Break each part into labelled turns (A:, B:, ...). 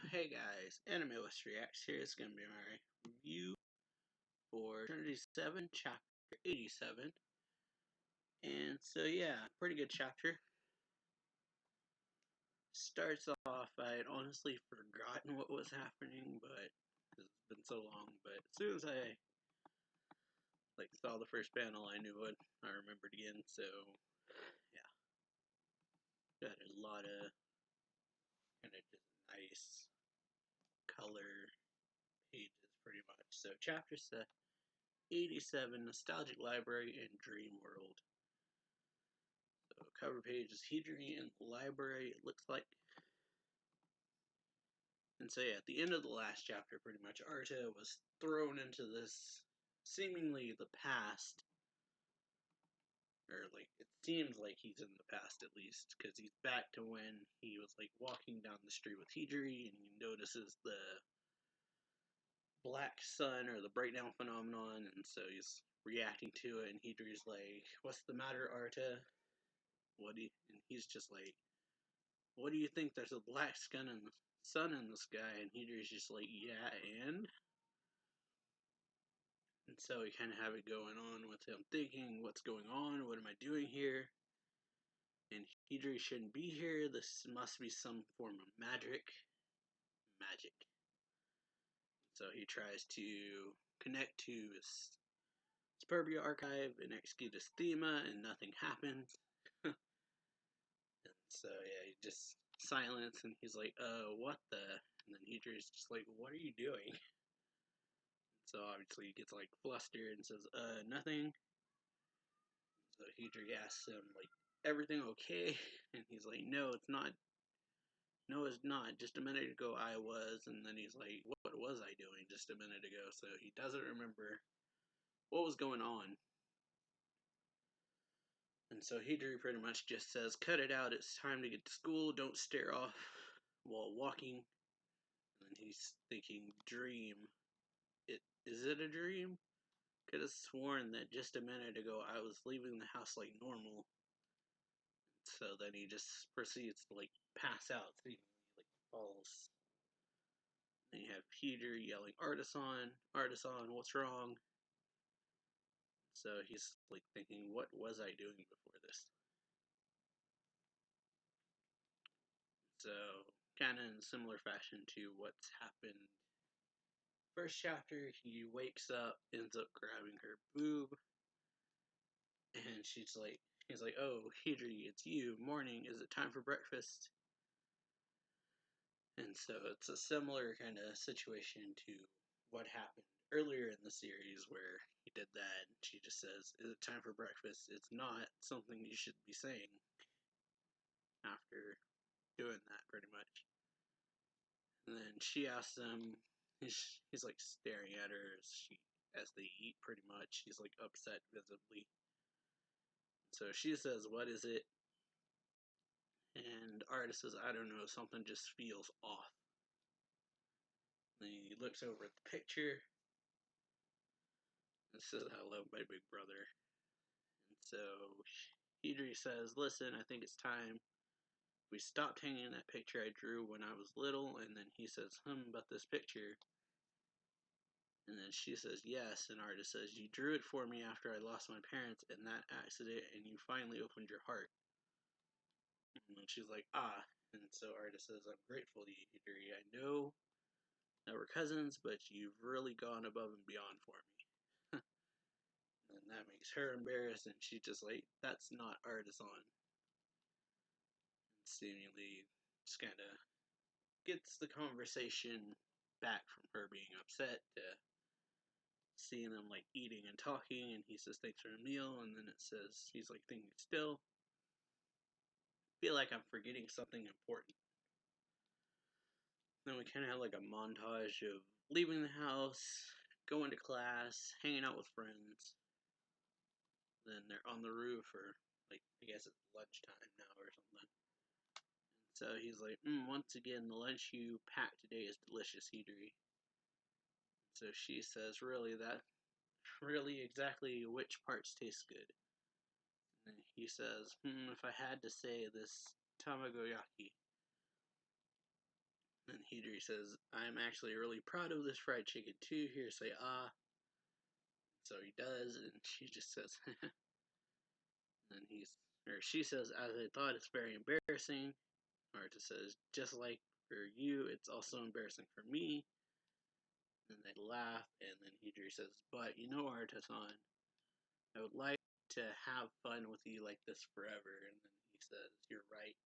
A: Hey guys, Anime West Reacts here. It's gonna be my review for Trinity 7, Chapter 87. And so, yeah, pretty good chapter. Starts off, I had honestly forgotten what was happening, but it's been so long. But as soon as I saw the first panel, I knew what I remembered again. So, yeah, got a lot of kind of just nice color pages, pretty much. So, Chapter 87, Nostalgic Library and Dream World. So cover page is Hidri in the library, it looks like. And so yeah, at the end of the last chapter, pretty much, Arta was thrown into this seemingly the past, or it seems like he's in the past at least, because he's back to when he was walking down the street with Hidri, and he notices the black sun or the breakdown phenomenon, and so he's reacting to it, and Hidri's like, "What's the matter, Arta? And he's just like, what do you think? There's a black sun in the sky," and Hidri's just like, yeah, and so we kind of have it going on with him thinking, what's going on? What am I doing here? And Hidri shouldn't be here. This must be some form of magic. So he tries to connect to his Superbia archive and execute his thema, and nothing happens. And so yeah, he just silence, and he's like, what the? And then Hidri's just like, what are you doing? So obviously he gets flustered and says, nothing. So Hidri asks him, everything okay? And he's like, no, it's not. No, it's not. Just a minute ago I was. And then he's like, what was I doing just a minute ago? So he doesn't remember what was going on. And so Hidri pretty much just says, cut it out. It's time to get to school. Don't stare off while walking. And he's thinking, dream. Is it a dream? Could have sworn that just a minute ago I was leaving the house like normal. So then he just proceeds to pass out, so he falls. Then you have Peter yelling, Artisan, what's wrong? So he's thinking, what was I doing before this? So kind of in similar fashion to what's happened first chapter, he wakes up, ends up grabbing her boob, and he's like, oh, Hidri, it's you, morning, is it time for breakfast? And so it's a similar kind of situation to what happened earlier in the series where he did that, and she just says, is it time for breakfast? It's not something you should be saying after doing that, pretty much. And then she asks him, he's staring at her as they eat, pretty much. He's upset visibly. So she says, what is it? And Artist says, I don't know, something just feels off. Then he looks over at the picture and says, I love my big brother. And so Hidri says, listen, I think it's time we stopped hanging that picture I drew when I was little. And then he says, about this picture. And then she says, yes. And Artist says, you drew it for me after I lost my parents in that accident, and you finally opened your heart. And then she's like, ah. And so Artist says, I'm grateful to you, Hidri. I know that we're cousins, but you've really gone above and beyond for me. And that makes her embarrassed, and she's just like, that's not Artisan. And seemingly just kind of gets the conversation back from her being upset to seeing them eating and talking, and he says thanks for the meal, and then it says he's thinking still. Feel like I'm forgetting something important. Then we kind of have a montage of leaving the house, going to class, hanging out with friends. Then they're on the roof, or I guess it's lunchtime now or something. And so he's like, once again, the lunch you packed today is delicious, Hidri. So she says, really exactly which parts taste good? And he says, if I had to say this, tamagoyaki. And Hidri says, I'm actually really proud of this fried chicken too. Here, say ah. So he does, and she just says, and she says, as I thought, it's very embarrassing. Arta says, just like for you, it's also embarrassing for me. And they laugh, and then Hidri says, but you know, Arta-san, I would like to have fun with you like this forever. And then he says, you're right.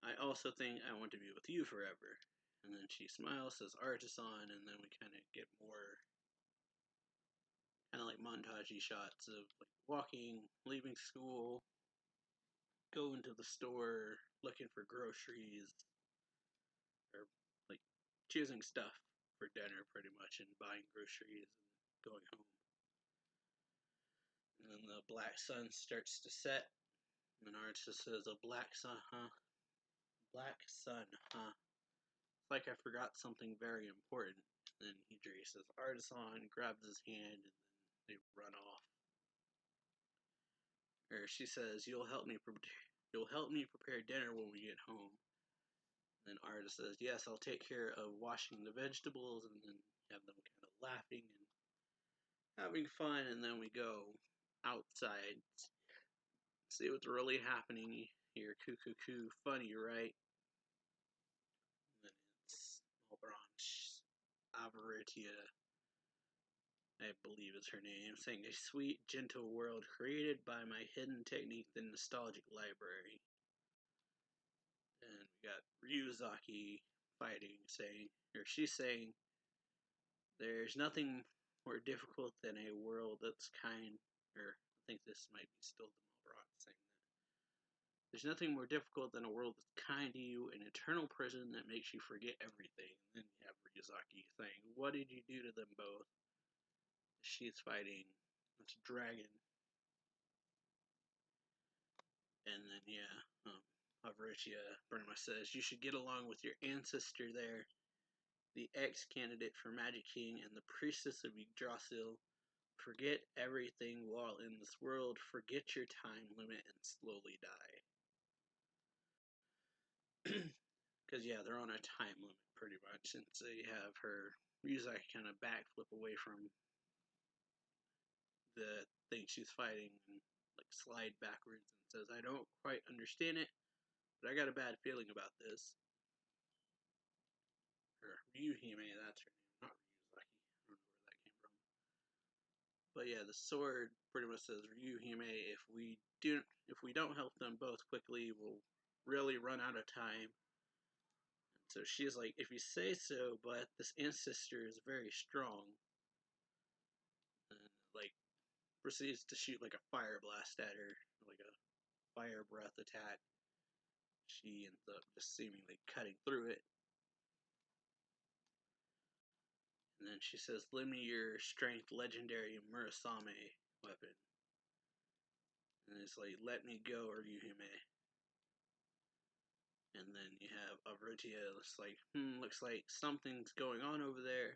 A: I also think I want to be with you forever. And then she smiles, says Artisan, and then we kind of get more kind of like montagey shots of like walking, leaving school, going to the store, looking for groceries, or like choosing stuff for dinner pretty much, and buying groceries and going home. And then the black sun starts to set, and Artisan says, a black sun, huh? Black sun, huh? It's like I forgot something very important. Then Hidri says, Artisan, grabs his hand, and then they run off. Or she says, you'll help me prepare dinner when we get home. And then Artis says, yes, I'll take care of washing the vegetables, and then have them kind of laughing and having fun, and then we go outside, see what's really happening here. Coo, funny, right? And then it's Malbranche, Avaritia, I believe is her name, saying a sweet, gentle world created by my hidden technique, the nostalgic library. And we got Ryuzaki fighting, she's saying, there's nothing more difficult than a world that's kind, or I think this might be still the Malbrock saying that. There's nothing more difficult than a world that's kind to you, an eternal prison that makes you forget everything. And then you have Ryuzaki saying, what did you do to them both? She's fighting this dragon. And then, Avaritia Burnma says, you should get along with your ancestor there, the ex-candidate for Magic King and the priestess of Yggdrasil. Forget everything while in this world, forget your time limit, and slowly die. Because, yeah, they're on a time limit, pretty much, and so you have her Ryuzaki kind of backflip away from the thing she's fighting and, like, slide backwards and says, I don't quite understand it, but I got a bad feeling about this. Or Ryuhime, that's her name, not Ryuzaki. I don't know where that came from. But yeah, the sword pretty much says, Ryuhime, if we don't help them both quickly, we'll really run out of time. And so she's like, if you say so, but this ancestor is very strong. And like proceeds to shoot like a fire blast at her, like a fire breath attack. She ends up just seemingly cutting through it. And then she says, lend me your strength legendary Murasame weapon. And it's like, let me go, Ryuhime. And then you have Avaritia, it's like, looks like something's going on over there.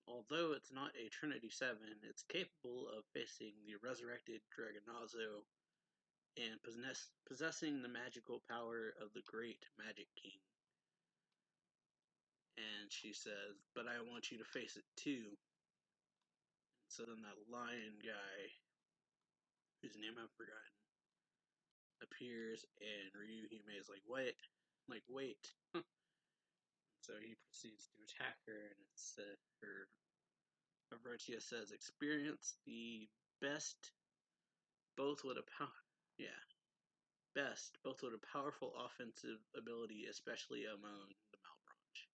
A: Although it's not a Trinity 7, it's capable of facing the resurrected Dragonazo and possessing the magical power of the great Magic King. And she says, but I want you to face it too. And so then that lion guy, whose name I've forgotten, appears, and Ryuhime is like, what? Like, wait. So he proceeds to attack her, and it's her Avaritia says, experience the best, both with a powerful offensive ability, especially among the Malbranche.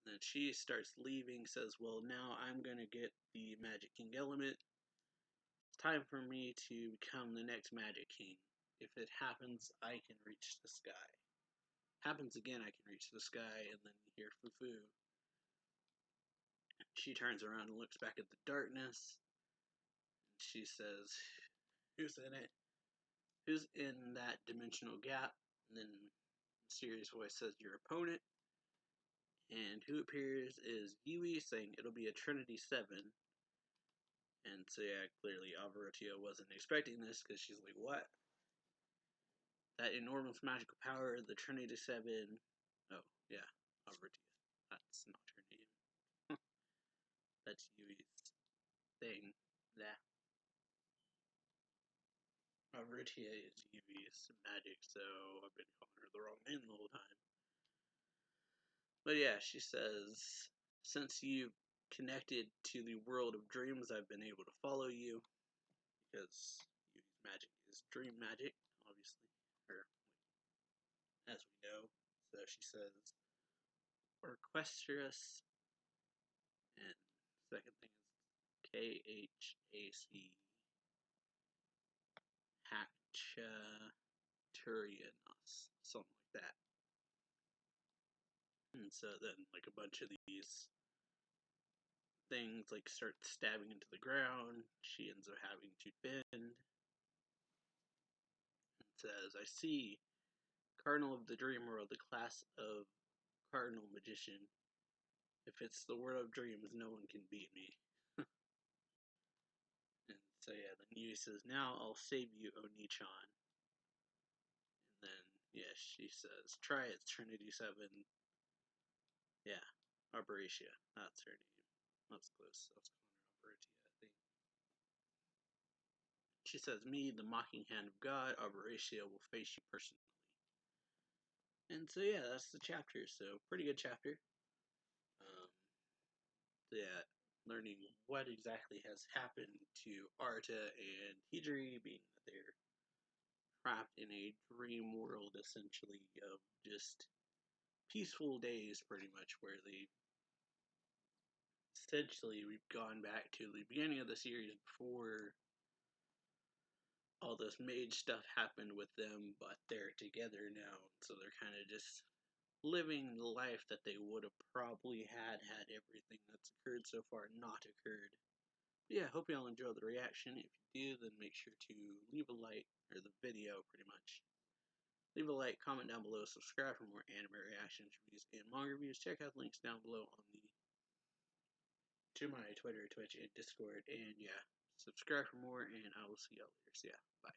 A: And then she starts leaving, says, well, now I'm going to get the Magic King element. It's time for me to become the next Magic King. If it happens, I can reach the sky. Happens again, I can reach the sky, and then you hear Fufu. She turns around and looks back at the darkness. And she says, who's in it? Who's in that dimensional gap? And then a mysterious voice says, your opponent. And who appears is Yui, saying it'll be a Trinity 7. And so yeah, clearly Avaritia wasn't expecting this, because she's like, what? that enormous magical power, the Trinity 7. Oh, yeah, Albertia. That's not her name. That's Yui's thing. Yeah. Albertia is Yui's magic, so I've been calling her the wrong name the whole time. But yeah, she says, since you've connected to the world of dreams, I've been able to follow you, because Yui's magic is dream magic, obviously, or as we know. So she says, orchestrous, and second thing is KHAC, Hachaturianos, something like that. And so then, like, a bunch of these things, like, start stabbing into the ground. She ends up having to bend. And says, I see, Cardinal of the Dream World, the class of Cardinal Magician. If it's the world of dreams, no one can beat me. And so yeah, then Yui says, now I'll save you, Oni-chan. And then, yeah, she says, try it, Trinity 7. Yeah, Arboritia. That's her name. That's close. I was calling her Arboritia, I think. She says, me, the mocking hand of God, Arboritia, will face you personally. And so yeah, that's the chapter. So pretty good chapter. Yeah, learning what exactly has happened to Arta and Hidri, being that they're trapped in a dream world, essentially, of just peaceful days, pretty much, where they essentially we've gone back to the beginning of the series before all this mage stuff happened with them, but they're together now, so they're kind of just living the life that they would have probably had everything that's occurred so far not occurred. But yeah, hope y'all enjoy the reaction. If you do, then make sure to leave a like, or the video pretty much. Leave a like, comment down below, subscribe for more anime reactions, reviews, and manga reviews. Check out the links down below on to my Twitter, Twitch, and Discord. And yeah, subscribe for more, and I will see y'all later. So yeah, bye.